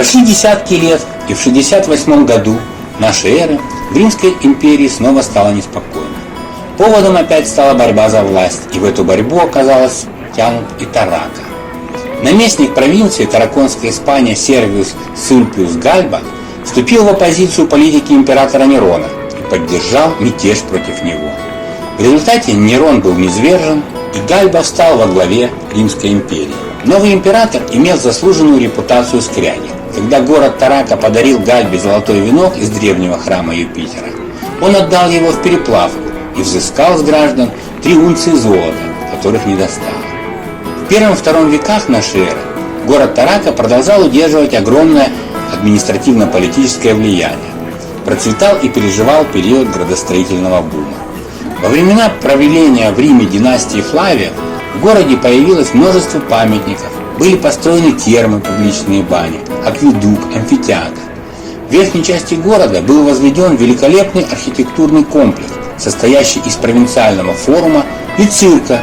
Прошли десятки лет, и в 68 году нашей эры в Римской империи снова стало неспокойно. Поводом опять стала борьба за власть, и в эту борьбу оказалась втянут и Тарака. Наместник провинции Тараконская Испания Сервиус Сульпиус Гальба вступил в оппозицию политике императора Нерона и поддержал мятеж против него. В результате Нерон был низвержен, и Гальба встал во главе Римской империи. Новый император имел заслуженную репутацию скряги. Когда город Тарака подарил Гальбе золотой венок из древнего храма Юпитера, он отдал его в переплавку и взыскал с граждан 3 унции золота, которых не достало. В I-II веках нашей эры город Тарака продолжал удерживать огромное административно-политическое влияние, процветал и переживал период градостроительного бума. Во времена правления в Риме династии Флавиев в городе появилось множество памятников, были построены термы, публичные бани, акведук, амфитеатр. В верхней части города был возведен великолепный архитектурный комплекс, состоящий из провинциального форума и цирка.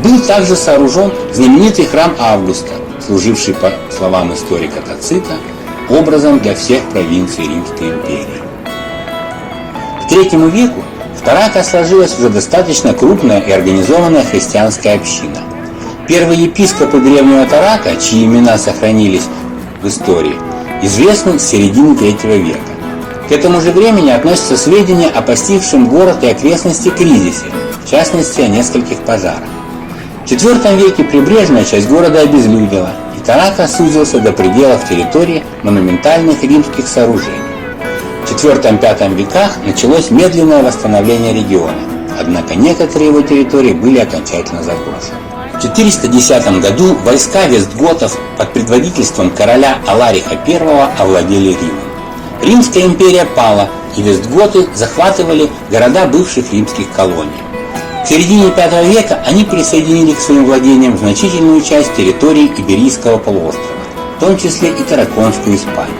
Был также сооружен знаменитый храм Августа, служивший, по словам историка Тацита, образом для всех провинций Римской империи. К III веку в Тарака сложилась уже достаточно крупная и организованная христианская община. Первые епископы древнего Тарака, чьи имена сохранились в истории, известны с середины III века. К этому же времени относятся сведения о постигшем город и окрестности кризисе, в частности о нескольких пожарах. В IV веке прибрежная часть города обезлюдила, и Тарака сузился до пределов территории монументальных римских сооружений. В IV-V веках началось медленное восстановление региона, однако некоторые его территории были окончательно заброшены. В 410 году войска вестготов под предводительством короля Алариха I овладели Римом. Римская империя пала, и вестготы захватывали города бывших римских колоний. В середине V века они присоединили к своим владениям значительную часть территории Иберийского полуострова, в том числе и Тараконскую Испанию.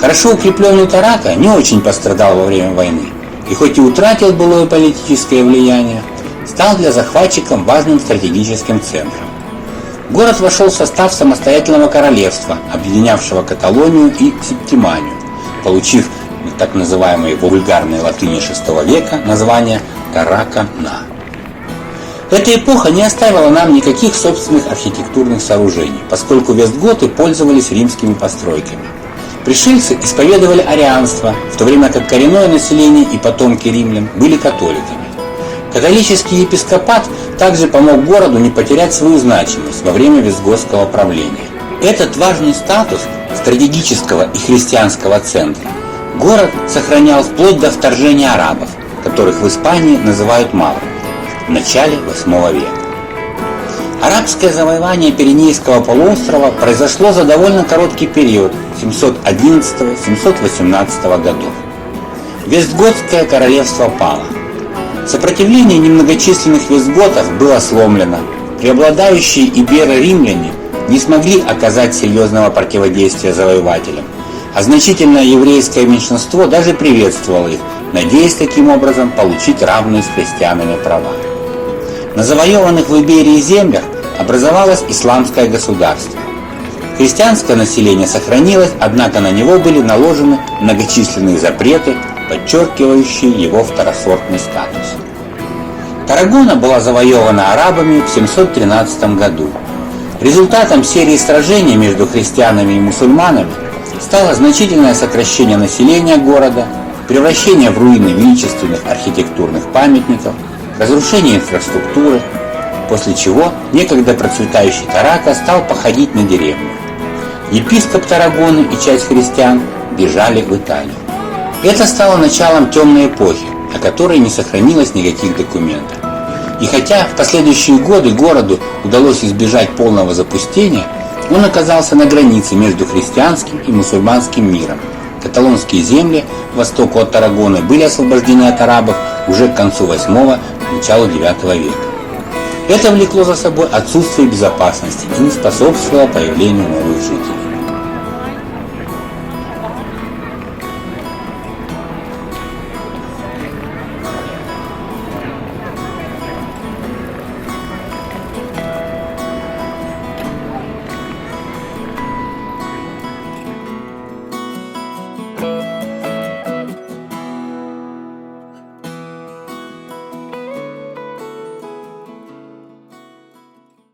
Хорошо укрепленный Тарака не очень пострадал во время войны, и хоть и утратил былое политическое влияние, стал для захватчиков важным стратегическим центром. Город вошел в состав самостоятельного королевства, объединявшего Каталонию и Септиманию, получив на так называемой вульгарной латыни VI века название Тарака-на. Эта эпоха не оставила нам никаких собственных архитектурных сооружений, поскольку вестготы пользовались римскими постройками. Пришельцы исповедовали арианство, в то время как коренное население и потомки римлян были католиками. Католический епископат также помог городу не потерять свою значимость во время вестготского правления. Этот важный статус стратегического и христианского центра город сохранял вплоть до вторжения арабов, которых в Испании называют маврами, в начале VIII века. Арабское завоевание Пиренейского полуострова произошло за довольно короткий период 711-718 годов. Вестготское королевство пало. Сопротивление немногочисленных вестготов было сломлено. Преобладающие иберо-римляне не смогли оказать серьезного противодействия завоевателям, а значительное еврейское меньшинство даже приветствовало их, надеясь таким образом получить равные с христианами права. На завоеванных в Иберии землях образовалось исламское государство. Христианское население сохранилось, однако на него были наложены многочисленные запреты, подчеркивающие его второсортный статус. Таррагона была завоевана арабами в 713 году. Результатом серии сражений между христианами и мусульманами стало значительное сокращение населения города, превращение в руины величественных архитектурных памятников, разрушение инфраструктуры, после чего некогда процветающий Тарака стал походить на деревню. Епископ Таррагоны и часть христиан бежали в Италию. Это стало началом темной эпохи, о которой не сохранилось никаких документов. И хотя в последующие годы городу удалось избежать полного запустения, он оказался на границе между христианским и мусульманским миром. Каталонские земли к востоку от Таррагоны были освобождены от арабов уже к концу VIII – началу IX века. Это влекло за собой отсутствие безопасности и не способствовало появлению новых жителей.